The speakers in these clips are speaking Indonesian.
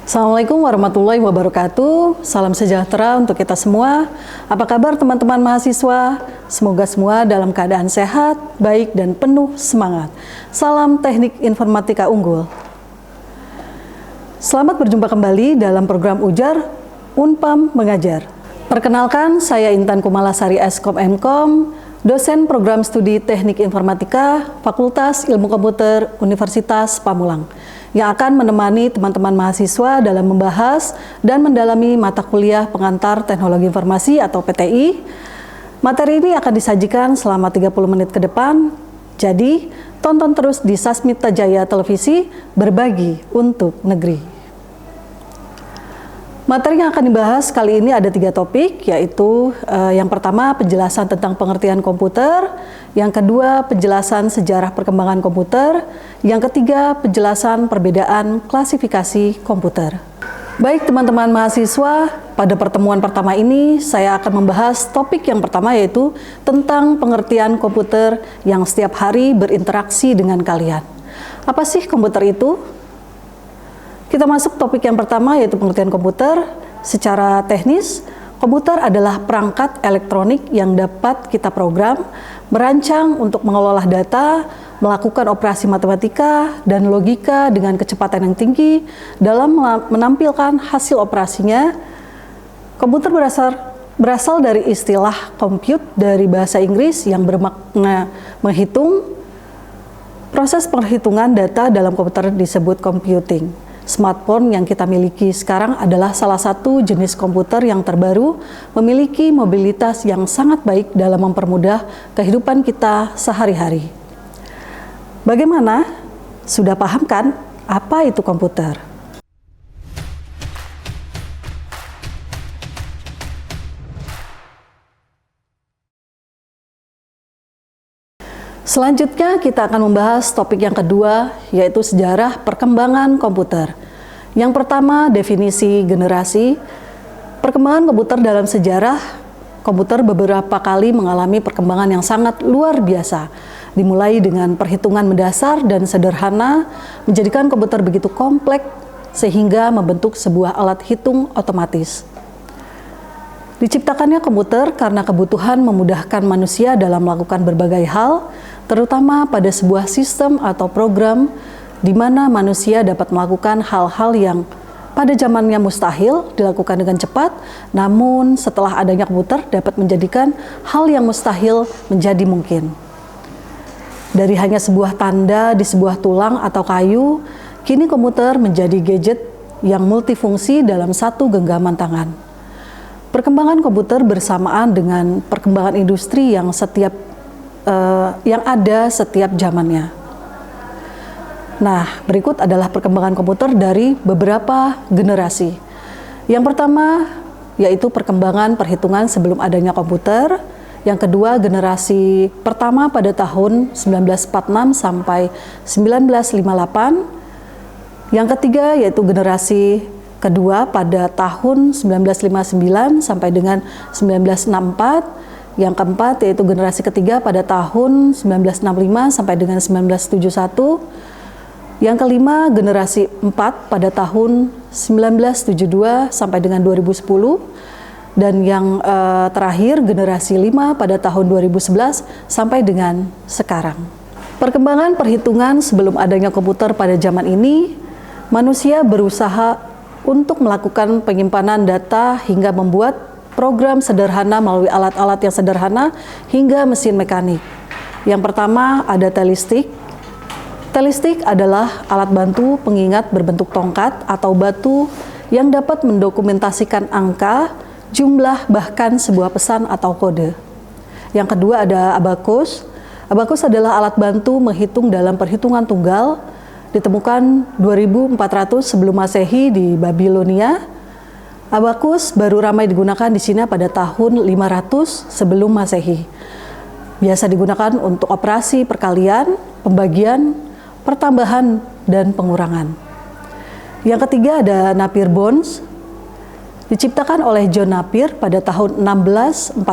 Assalamualaikum warahmatullahi wabarakatuh. Salam sejahtera untuk kita semua. Apa kabar teman-teman mahasiswa? Semoga semua dalam keadaan sehat, baik, dan penuh semangat. Salam Teknik Informatika Unggul. Selamat berjumpa kembali dalam program Ujar Unpam Mengajar. Perkenalkan, saya Intan Kumalasari Eskom Mkom, dosen program studi Teknik Informatika, Fakultas Ilmu Komputer Universitas Pamulang, yang akan menemani teman-teman mahasiswa dalam membahas dan mendalami mata kuliah pengantar Teknologi Informasi atau PTI. Materi ini akan disajikan selama 30 menit ke depan, jadi tonton terus di Sasmita Jaya Televisi, berbagi untuk negeri. Materi yang akan dibahas kali ini ada 3 topik, yaitu yang pertama penjelasan tentang pengertian komputer, yang kedua penjelasan sejarah perkembangan komputer, yang ketiga penjelasan perbedaan klasifikasi komputer. Baik teman-teman mahasiswa, pada pertemuan pertama ini saya akan membahas topik yang pertama, yaitu tentang pengertian komputer yang setiap hari berinteraksi dengan kalian. Apa sih komputer itu? Kita masuk topik yang pertama, yaitu pengertian komputer. Secara teknis, komputer adalah perangkat elektronik yang dapat kita program, merancang untuk mengelola data, melakukan operasi matematika dan logika dengan kecepatan yang tinggi dalam menampilkan hasil operasinya. Komputer berasal dari istilah compute dari bahasa Inggris yang bermakna menghitung. Proses penghitungan data dalam komputer disebut computing. Smartphone yang kita miliki sekarang adalah salah satu jenis komputer yang terbaru, memiliki mobilitas yang sangat baik dalam mempermudah kehidupan kita sehari-hari. Bagaimana? Sudah paham kan apa itu komputer? Selanjutnya kita akan membahas topik yang kedua, yaitu sejarah perkembangan komputer. Yang pertama, definisi generasi. Perkembangan komputer dalam sejarah, komputer beberapa kali mengalami perkembangan yang sangat luar biasa. Dimulai dengan perhitungan mendasar dan sederhana, menjadikan komputer begitu kompleks sehingga membentuk sebuah alat hitung otomatis. Diciptakannya komputer karena kebutuhan memudahkan manusia dalam melakukan berbagai hal, terutama pada sebuah sistem atau program di mana manusia dapat melakukan hal-hal yang pada zamannya mustahil dilakukan dengan cepat, namun setelah adanya komputer dapat menjadikan hal yang mustahil menjadi mungkin. Dari hanya sebuah tanda di sebuah tulang atau kayu, kini komputer menjadi gadget yang multifungsi dalam satu genggaman tangan. Perkembangan komputer bersamaan dengan perkembangan industri yang ada setiap zamannya. Nah, berikut adalah perkembangan komputer dari beberapa generasi. Yang pertama, yaitu perkembangan perhitungan sebelum adanya komputer. Yang kedua, generasi pertama pada tahun 1946 sampai 1958. Yang ketiga, yaitu generasi kedua pada tahun 1959 sampai dengan 1964. Yang keempat yaitu generasi ketiga pada tahun 1965 sampai dengan 1971. Yang kelima generasi 4 pada tahun 1972 sampai dengan 2010. Dan yang terakhir generasi 5 pada tahun 2011 sampai dengan sekarang. Perkembangan perhitungan sebelum adanya komputer pada zaman ini, manusia berusaha untuk melakukan penyimpanan data hingga membuat program sederhana melalui alat-alat yang sederhana hingga mesin mekanik. Yang pertama ada telistik. Telistik adalah alat bantu pengingat berbentuk tongkat atau batu yang dapat mendokumentasikan angka, jumlah, bahkan sebuah pesan atau kode. Yang kedua ada abakus. Abakus adalah alat bantu menghitung dalam perhitungan tunggal, ditemukan 2400 sebelum Masehi di Babilonia. Abakus baru ramai digunakan di Cina pada tahun 500 sebelum Masehi. Biasa digunakan untuk operasi perkalian, pembagian, pertambahan, dan pengurangan. Yang ketiga ada Napier Bones. Diciptakan oleh John Napier pada tahun 1614,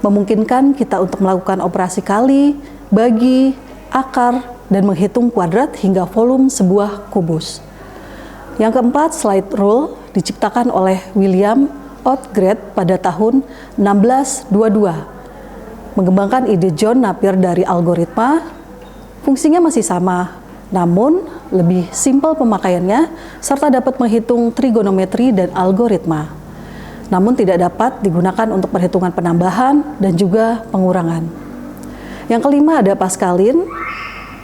memungkinkan kita untuk melakukan operasi kali, bagi, akar, dan menghitung kuadrat hingga volume sebuah kubus. Yang keempat, slide rule diciptakan oleh William Outgrad pada tahun 1622. Mengembangkan ide John Napier dari algoritma, fungsinya masih sama, namun lebih simpel pemakaiannya serta dapat menghitung trigonometri dan algoritma. Namun tidak dapat digunakan untuk perhitungan penambahan dan juga pengurangan. Yang kelima ada Pascaline,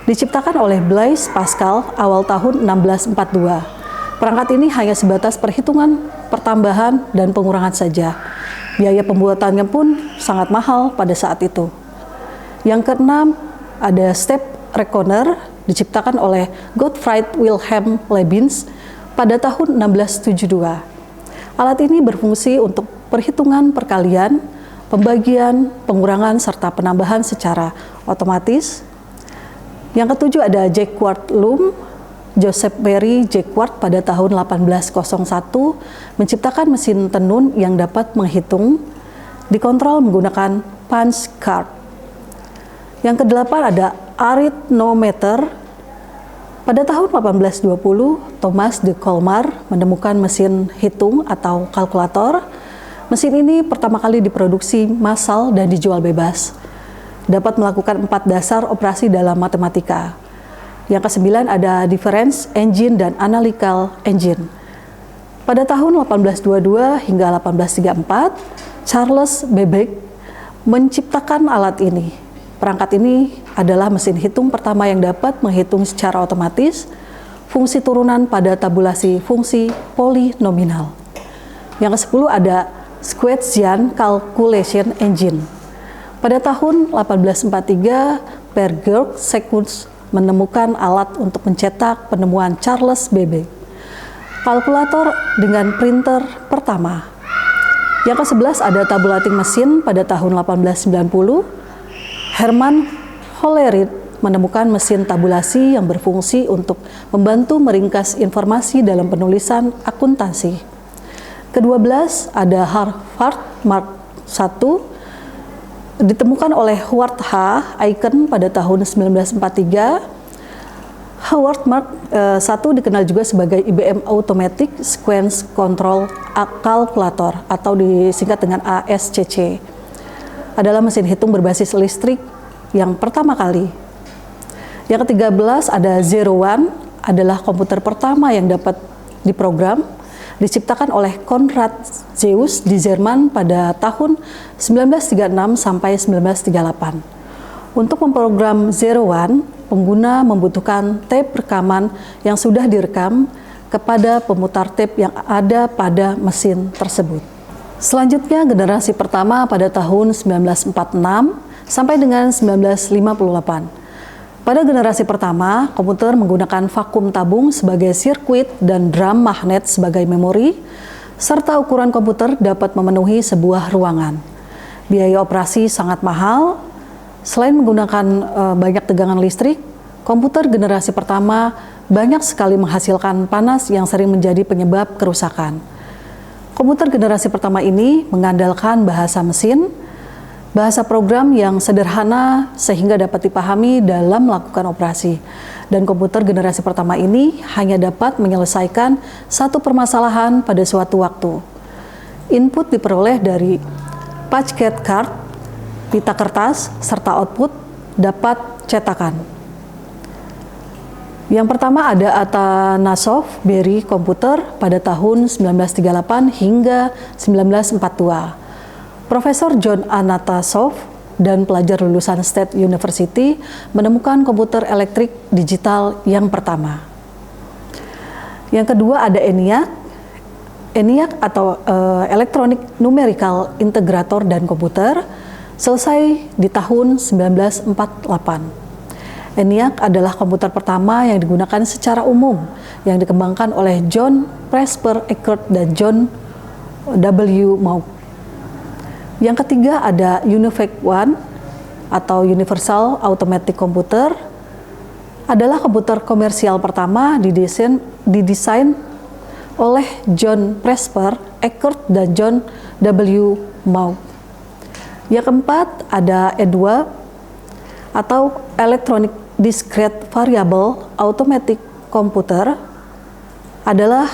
diciptakan oleh Blaise Pascal awal tahun 1642. Perangkat ini hanya sebatas perhitungan pertambahan dan pengurangan saja. Biaya pembuatannya pun sangat mahal pada saat itu. Yang keenam ada Step Reckoner, diciptakan oleh Gottfried Wilhelm Leibniz pada tahun 1672. Alat ini berfungsi untuk perhitungan perkalian, pembagian, pengurangan, serta penambahan secara otomatis. Yang ketujuh ada Jacquard Loom. Joseph Barry Jacquard pada tahun 1801 menciptakan mesin tenun yang dapat menghitung, dikontrol menggunakan punch card. Yang kedelapan ada arithmometer. Pada tahun 1820, Thomas de Colmar menemukan mesin hitung atau kalkulator. Mesin ini pertama kali diproduksi massal dan dijual bebas. Dapat melakukan 4 dasar operasi dalam matematika. Yang kesembilan ada difference engine dan analytical engine. Pada tahun 1822 hingga 1834, Charles Babbage menciptakan alat ini. Perangkat ini adalah mesin hitung pertama yang dapat menghitung secara otomatis fungsi turunan pada tabulasi fungsi polinomial. Yang ke-10 ada Squezian calculation engine. Pada tahun 1843, Per Georg Secundus menemukan alat untuk mencetak penemuan Charles Babbage, kalkulator dengan printer pertama. Yang ke-11 ada tabulating mesin pada tahun 1890. Hermann Hollerith menemukan mesin tabulasi yang berfungsi untuk membantu meringkas informasi dalam penulisan akuntansi. Ke-12 ada Harvard Mark I, ditemukan oleh Howard H. Aiken pada tahun 1943. Howard Mark I dikenal juga sebagai IBM Automatic Sequence Control Calculator atau disingkat dengan ASCC. Adalah mesin hitung berbasis listrik yang pertama kali. Yang ke-13 ada Zero One, adalah komputer pertama yang dapat diprogram, diciptakan oleh Konrad Zuse di Jerman pada tahun 1936 sampai 1938. Untuk memprogram Zero One, pengguna membutuhkan tape rekaman yang sudah direkam kepada pemutar tape yang ada pada mesin tersebut. Selanjutnya generasi pertama pada tahun 1946 sampai dengan 1958. Pada generasi pertama, komputer menggunakan vakum tabung sebagai sirkuit dan drum magnet sebagai memori, serta ukuran komputer dapat memenuhi sebuah ruangan. Biaya operasi sangat mahal. Selain menggunakan banyak tegangan listrik, komputer generasi pertama banyak sekali menghasilkan panas yang sering menjadi penyebab kerusakan. Komputer generasi pertama ini mengandalkan bahasa mesin, bahasa program yang sederhana sehingga dapat dipahami dalam melakukan operasi. Dan komputer generasi pertama ini hanya dapat menyelesaikan satu permasalahan pada suatu waktu. Input diperoleh dari punch-card card, pita kertas, serta output dapat cetakan. Yang pertama ada Atanasov Berry komputer pada tahun 1938 hingga 1942. Profesor John Atanasov dan pelajar lulusan State University menemukan komputer elektrik digital yang pertama. Yang kedua ada ENIAC. ENIAC atau Electronic Numerical Integrator dan Komputer selesai di tahun 1948. ENIAC adalah komputer pertama yang digunakan secara umum yang dikembangkan oleh John Presper Eckert dan John W. Moog. Yang ketiga ada UNIVAC One atau Universal Automatic Computer, adalah komputer komersial pertama didesain oleh John Presper Eckert dan John W. Moog. Yang keempat ada EDWA atau Electronic Discrete Variable Automatic Computer, adalah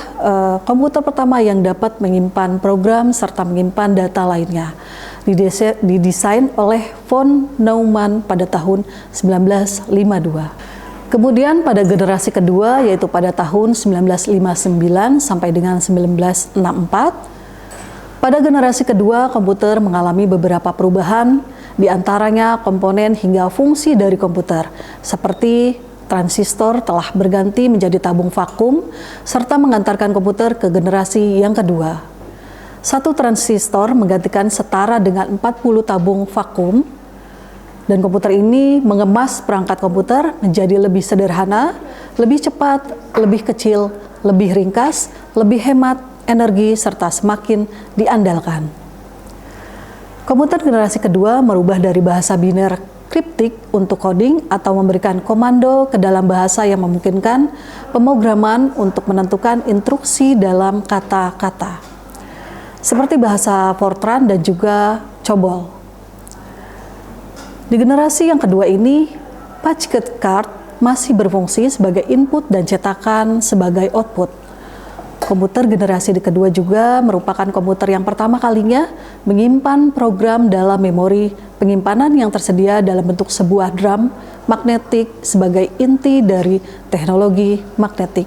komputer pertama yang dapat menyimpan program serta menyimpan data lainnya. Didesain oleh von Neumann pada tahun 1952. Kemudian pada generasi kedua, yaitu pada tahun 1959 sampai dengan 1964, pada generasi kedua komputer mengalami beberapa perubahan, di antaranya komponen hingga fungsi dari komputer, seperti transistor telah berganti menjadi tabung vakum, serta mengantarkan komputer ke generasi yang kedua. Satu transistor menggantikan setara dengan 40 tabung vakum, dan komputer ini mengemas perangkat komputer menjadi lebih sederhana, lebih cepat, lebih kecil, lebih ringkas, lebih hemat energi, serta semakin diandalkan. Komputer generasi kedua merubah dari bahasa biner kriptik untuk coding atau memberikan komando ke dalam bahasa yang memungkinkan pemrograman untuk menentukan instruksi dalam kata-kata, seperti bahasa Fortran dan juga COBOL. Di generasi yang kedua ini, packet card masih berfungsi sebagai input dan cetakan sebagai output. Komputer generasi kedua juga merupakan komputer yang pertama kalinya menyimpan program dalam memori penyimpanan yang tersedia dalam bentuk sebuah drum magnetik sebagai inti dari teknologi magnetik.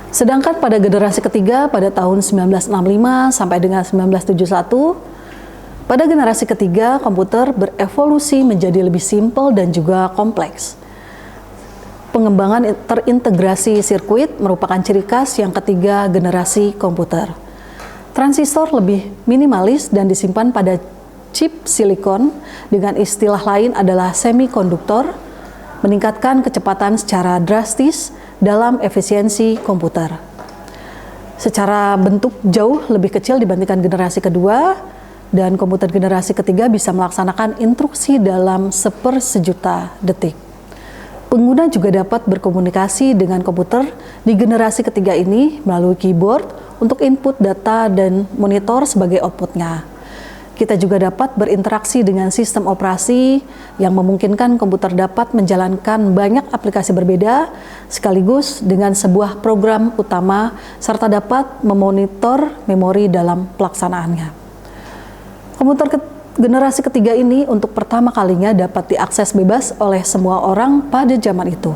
Sedangkan pada generasi ketiga pada tahun 1965 sampai dengan 1971, pada generasi ketiga komputer berevolusi menjadi lebih simpel dan juga kompleks. Pengembangan terintegrasi sirkuit merupakan ciri khas yang ketiga generasi komputer. Transistor lebih minimalis dan disimpan pada chip silikon, dengan istilah lain adalah semikonduktor, meningkatkan kecepatan secara drastis dalam efisiensi komputer. Secara bentuk jauh lebih kecil dibandingkan generasi kedua, dan komputer generasi ketiga bisa melaksanakan instruksi dalam sejuta detik. Pengguna juga dapat berkomunikasi dengan komputer di generasi ketiga ini melalui keyboard untuk input data dan monitor sebagai outputnya. Kita juga dapat berinteraksi dengan sistem operasi yang memungkinkan komputer dapat menjalankan banyak aplikasi berbeda sekaligus dengan sebuah program utama serta dapat memonitor memori dalam pelaksanaannya. Komputer generasi ketiga ini untuk pertama kalinya dapat diakses bebas oleh semua orang pada zaman itu,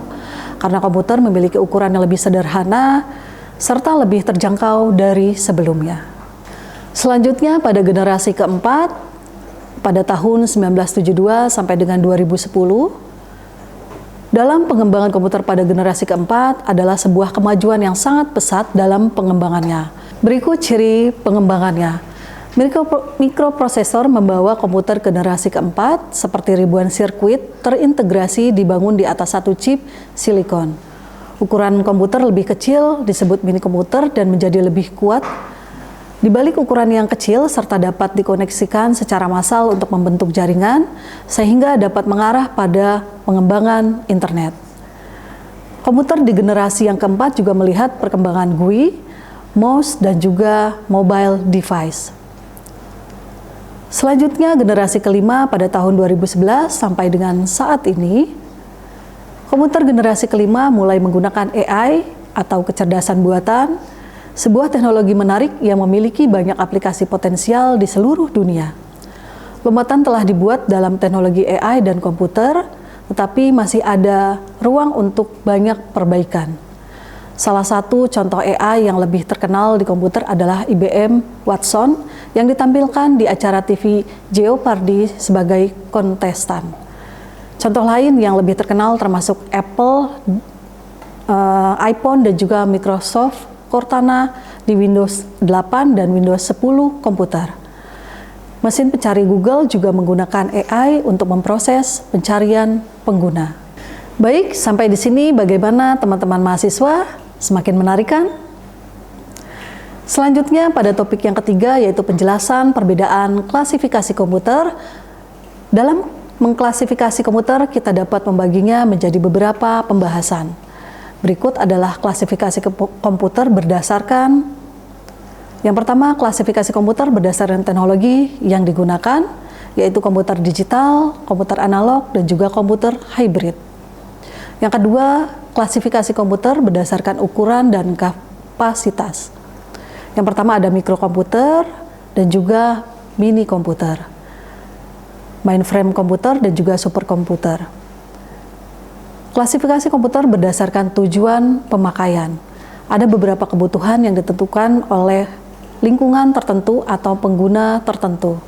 karena komputer memiliki ukuran yang lebih sederhana serta lebih terjangkau dari sebelumnya. Selanjutnya pada generasi keempat, pada tahun 1972 sampai dengan 2010, dalam pengembangan komputer pada generasi keempat adalah sebuah kemajuan yang sangat pesat dalam pengembangannya. Berikut ciri pengembangannya. Mikroprosesor membawa komputer generasi keempat seperti ribuan sirkuit terintegrasi dibangun di atas satu chip silikon. Ukuran komputer lebih kecil disebut mini komputer dan menjadi lebih kuat. Di balik ukuran yang kecil serta dapat dikoneksikan secara massal untuk membentuk jaringan sehingga dapat mengarah pada pengembangan internet. Komputer di generasi yang keempat juga melihat perkembangan GUI, mouse, dan juga mobile device. Selanjutnya generasi kelima pada tahun 2011 sampai dengan saat ini, komputer generasi kelima mulai menggunakan AI atau kecerdasan buatan, sebuah teknologi menarik yang memiliki banyak aplikasi potensial di seluruh dunia. Lompatan telah dibuat dalam teknologi AI dan komputer, tetapi masih ada ruang untuk banyak perbaikan. Salah satu contoh AI yang lebih terkenal di komputer adalah IBM Watson yang ditampilkan di acara TV Jeopardy sebagai kontestan. Contoh lain yang lebih terkenal termasuk Apple, iPhone, dan juga Microsoft Cortana di Windows 8 dan Windows 10 komputer. Mesin pencari Google juga menggunakan AI untuk memproses pencarian pengguna. Baik, sampai di sini bagaimana teman-teman mahasiswa? Semakin menarik kan? Selanjutnya pada topik yang ketiga yaitu penjelasan perbedaan klasifikasi komputer. Dalam mengklasifikasi komputer kita dapat membaginya menjadi beberapa pembahasan. Berikut adalah klasifikasi komputer berdasarkan, yang pertama klasifikasi komputer berdasarkan teknologi yang digunakan, yaitu komputer digital, komputer analog, dan juga komputer hybrid. Yang kedua, klasifikasi komputer berdasarkan ukuran dan kapasitas. Yang pertama ada mikrokomputer dan juga mini komputer, mainframe komputer dan juga superkomputer. Klasifikasi komputer berdasarkan tujuan pemakaian. Ada beberapa kebutuhan yang ditentukan oleh lingkungan tertentu atau pengguna tertentu.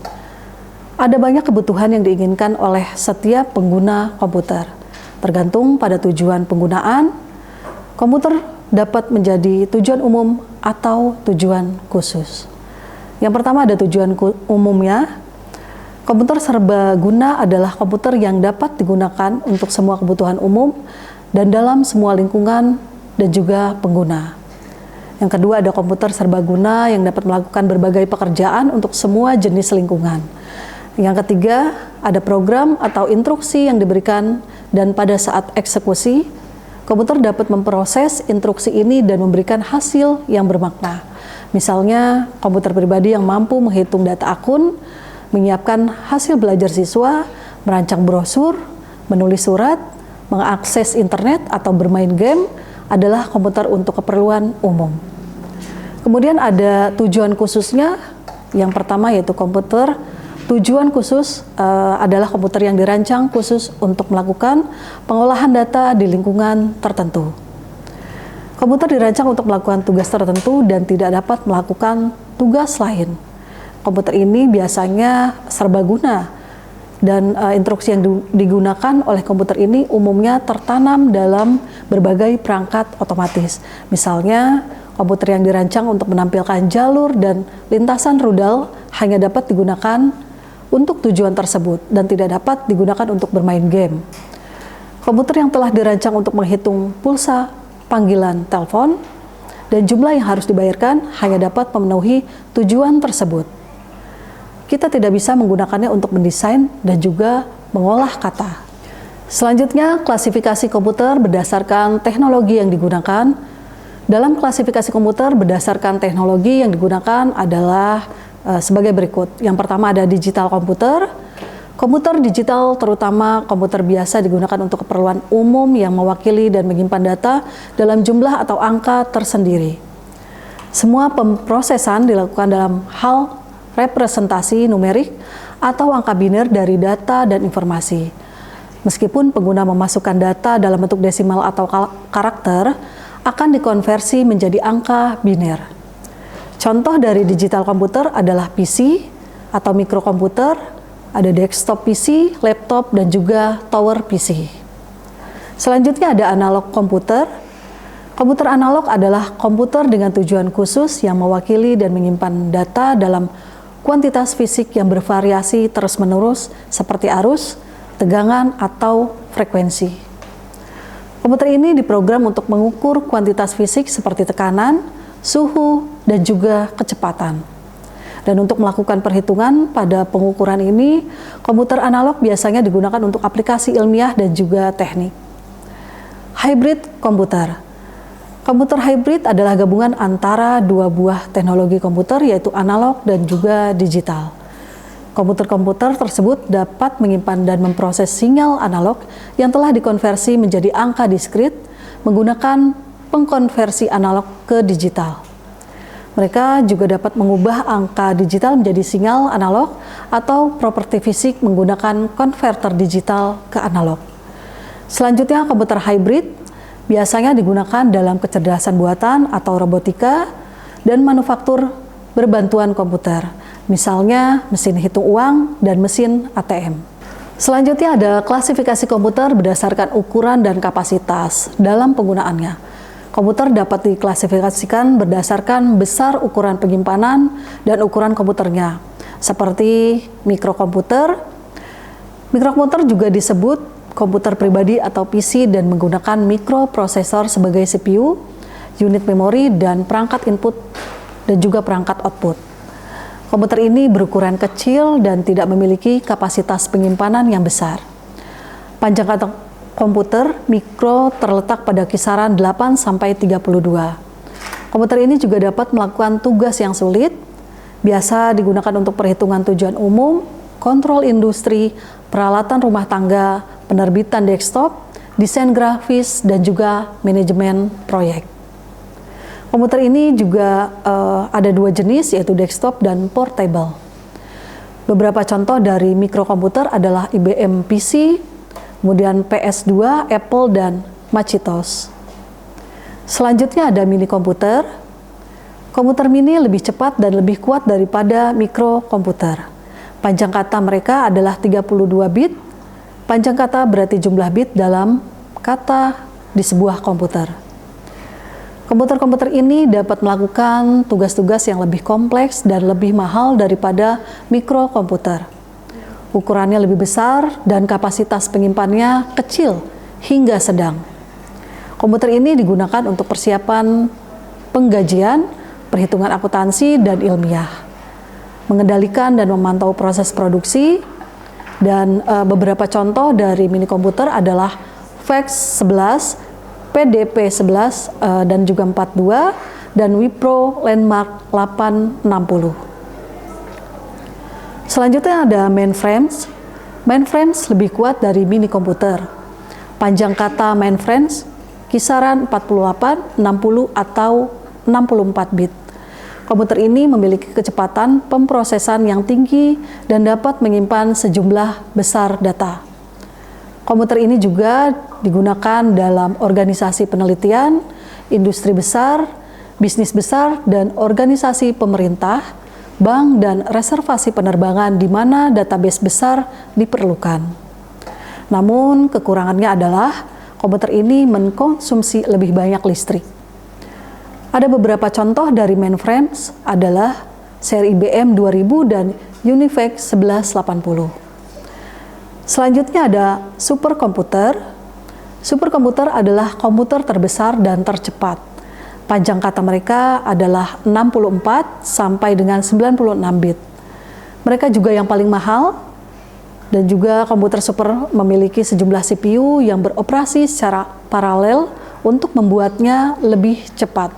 Ada banyak kebutuhan yang diinginkan oleh setiap pengguna komputer. Tergantung pada tujuan penggunaan, komputer dapat menjadi tujuan umum atau tujuan khusus. Yang pertama ada tujuan umumnya. Komputer serbaguna adalah komputer yang dapat digunakan untuk semua kebutuhan umum dan dalam semua lingkungan dan juga pengguna. Yang kedua ada komputer serbaguna yang dapat melakukan berbagai pekerjaan untuk semua jenis lingkungan. Yang ketiga, ada program atau instruksi yang diberikan dan pada saat eksekusi, komputer dapat memproses instruksi ini dan memberikan hasil yang bermakna. Misalnya, komputer pribadi yang mampu menghitung data akun, menyiapkan hasil belajar siswa, merancang brosur, menulis surat, mengakses internet atau bermain game adalah komputer untuk keperluan umum. Kemudian ada tujuan khususnya. Yang pertama yaitu komputer tujuan khusus adalah komputer yang dirancang khusus untuk melakukan pengolahan data di lingkungan tertentu. Komputer dirancang untuk melakukan tugas tertentu dan tidak dapat melakukan tugas lain. Komputer ini biasanya serbaguna dan instruksi yang digunakan oleh komputer ini umumnya tertanam dalam berbagai perangkat otomatis. Misalnya, komputer yang dirancang untuk menampilkan jalur dan lintasan rudal hanya dapat digunakan untuk tujuan tersebut dan tidak dapat digunakan untuk bermain game. Komputer yang telah dirancang untuk menghitung pulsa panggilan telepon dan jumlah yang harus dibayarkan hanya dapat memenuhi tujuan tersebut. Kita tidak bisa menggunakannya untuk mendesain dan juga mengolah kata. Selanjutnya, klasifikasi komputer berdasarkan teknologi yang digunakan. Dalam klasifikasi komputer berdasarkan teknologi yang digunakan adalah sebagai berikut. Yang pertama ada digital komputer. Komputer digital terutama komputer biasa digunakan untuk keperluan umum yang mewakili dan menyimpan data dalam jumlah atau angka tersendiri. Semua pemrosesan dilakukan dalam hal representasi numerik atau angka biner dari data dan informasi. Meskipun pengguna memasukkan data dalam bentuk desimal atau karakter, akan dikonversi menjadi angka biner. Contoh dari digital komputer adalah PC atau mikrokomputer, ada desktop PC, laptop, dan juga tower PC. Selanjutnya ada analog komputer. Komputer analog adalah komputer dengan tujuan khusus yang mewakili dan menyimpan data dalam kuantitas fisik yang bervariasi terus-menerus seperti arus, tegangan, atau frekuensi. Komputer ini diprogram untuk mengukur kuantitas fisik seperti tekanan, suhu, dan juga kecepatan. Dan untuk melakukan perhitungan pada pengukuran ini, komputer analog biasanya digunakan untuk aplikasi ilmiah dan juga teknik. Hybrid komputer. Komputer hybrid adalah gabungan antara dua buah teknologi komputer yaitu analog dan juga digital. Komputer-komputer tersebut dapat menyimpan dan memproses sinyal analog yang telah dikonversi menjadi angka diskrit menggunakan pengkonversi analog ke digital. Mereka juga dapat mengubah angka digital menjadi sinyal analog atau properti fisik menggunakan konverter digital ke analog. Selanjutnya, komputer hybrid biasanya digunakan dalam kecerdasan buatan atau robotika dan manufaktur berbantuan komputer, misalnya mesin hitung uang dan mesin ATM. Selanjutnya ada klasifikasi komputer berdasarkan ukuran dan kapasitas dalam penggunaannya. Komputer dapat diklasifikasikan berdasarkan besar ukuran penyimpanan dan ukuran komputernya, seperti mikrokomputer. Mikrokomputer juga disebut komputer pribadi atau PC dan menggunakan mikroprosesor sebagai CPU, unit memori, dan perangkat input dan juga perangkat output. Komputer ini berukuran kecil dan tidak memiliki kapasitas penyimpanan yang besar. Panjang kata komputer mikro terletak pada kisaran 8-32. Komputer ini juga dapat melakukan tugas yang sulit, biasa digunakan untuk perhitungan tujuan umum, kontrol industri, peralatan rumah tangga, penerbitan desktop, desain grafis, dan juga manajemen proyek. Komputer ini juga ada dua jenis, yaitu desktop dan portable. Beberapa contoh dari mikrokomputer adalah IBM PC, kemudian PS2, Apple, dan Macintosh. Selanjutnya ada mini komputer. Komputer mini lebih cepat dan lebih kuat daripada mikrokomputer. Panjang kata mereka adalah 32 bit. Panjang kata berarti jumlah bit dalam kata di sebuah komputer. Komputer-komputer ini dapat melakukan tugas-tugas yang lebih kompleks dan lebih mahal daripada mikrokomputer. Ukurannya lebih besar dan kapasitas penyimpanannya kecil hingga sedang. Komputer ini digunakan untuk persiapan penggajian, perhitungan akuntansi, dan ilmiah, mengendalikan dan memantau proses produksi. Dan beberapa contoh dari mini komputer adalah VAX 11, PDP 11 dan juga 42, dan Wipro Landmark 860. Selanjutnya ada mainframes. Mainframes lebih kuat dari mini komputer. Panjang kata mainframes kisaran 48, 60, atau 64 bit. Komputer ini memiliki kecepatan pemrosesan yang tinggi dan dapat menyimpan sejumlah besar data. Komputer ini juga digunakan dalam organisasi penelitian, industri besar, bisnis besar, dan organisasi pemerintah, bank, dan reservasi penerbangan di mana database besar diperlukan. Namun, kekurangannya adalah komputer ini mengkonsumsi lebih banyak listrik. Ada beberapa contoh dari mainframes adalah seri IBM 2000 dan UNIVAC 1180. Selanjutnya ada superkomputer. Superkomputer adalah komputer terbesar dan tercepat. Panjang kata mereka adalah 64 sampai dengan 96 bit. Mereka juga yang paling mahal, dan juga komputer super memiliki sejumlah CPU yang beroperasi secara paralel untuk membuatnya lebih cepat.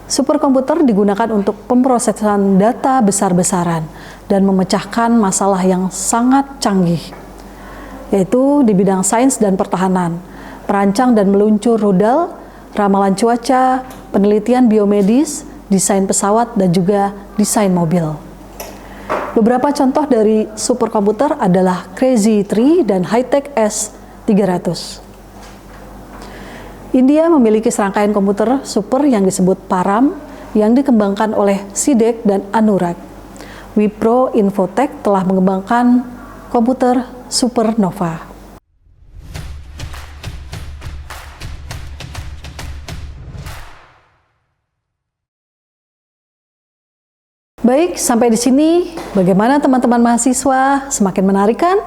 Superkomputer digunakan untuk pemrosesan data besar-besaran dan memecahkan masalah yang sangat canggih, yaitu di bidang sains dan pertahanan, merancang dan meluncur rudal, ramalan cuaca, penelitian biomedis, desain pesawat, dan juga desain mobil. Beberapa contoh dari superkomputer adalah Crazy 3 dan High-Tech S300. India memiliki serangkaian komputer super yang disebut Param yang dikembangkan oleh SIDEC dan Anurag. Wipro Infotech telah mengembangkan komputer Supernova. Baik, sampai di sini bagaimana teman-teman mahasiswa? Semakin menarik kan?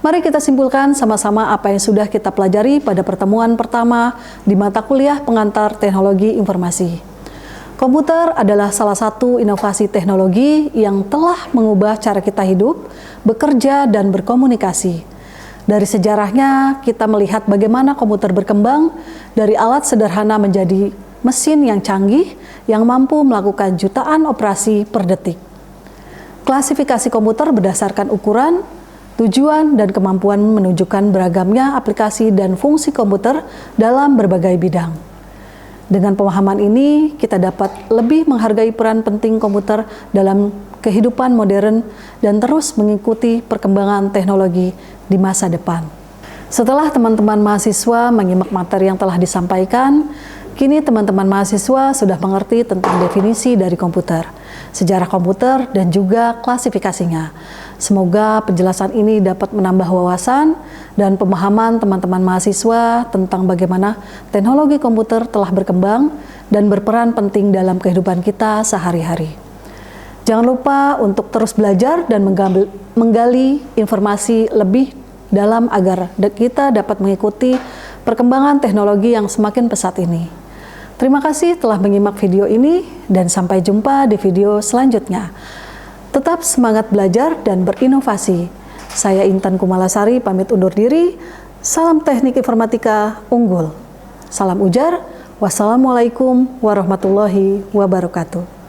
Mari kita simpulkan sama-sama apa yang sudah kita pelajari pada pertemuan pertama di mata kuliah pengantar teknologi informasi. Komputer adalah salah satu inovasi teknologi yang telah mengubah cara kita hidup, bekerja, dan berkomunikasi. Dari sejarahnya, kita melihat bagaimana komputer berkembang dari alat sederhana menjadi mesin yang canggih yang mampu melakukan jutaan operasi per detik. Klasifikasi komputer berdasarkan ukuran, tujuan, dan kemampuan menunjukkan beragamnya aplikasi dan fungsi komputer dalam berbagai bidang. Dengan pemahaman ini, kita dapat lebih menghargai peran penting komputer dalam kehidupan modern dan terus mengikuti perkembangan teknologi di masa depan. Setelah teman-teman mahasiswa menyimak materi yang telah disampaikan, kini teman-teman mahasiswa sudah mengerti tentang definisi dari komputer, sejarah komputer, dan juga klasifikasinya. Semoga penjelasan ini dapat menambah wawasan dan pemahaman teman-teman mahasiswa tentang bagaimana teknologi komputer telah berkembang dan berperan penting dalam kehidupan kita sehari-hari. Jangan lupa untuk terus belajar dan menggali informasi lebih dalam agar kita dapat mengikuti perkembangan teknologi yang semakin pesat ini. Terima kasih telah menyimak video ini dan sampai jumpa di video selanjutnya. Tetap semangat belajar dan berinovasi. Saya Intan Kumalasari pamit undur diri. Salam teknik informatika unggul. Salam ujar. Wassalamualaikum warahmatullahi wabarakatuh.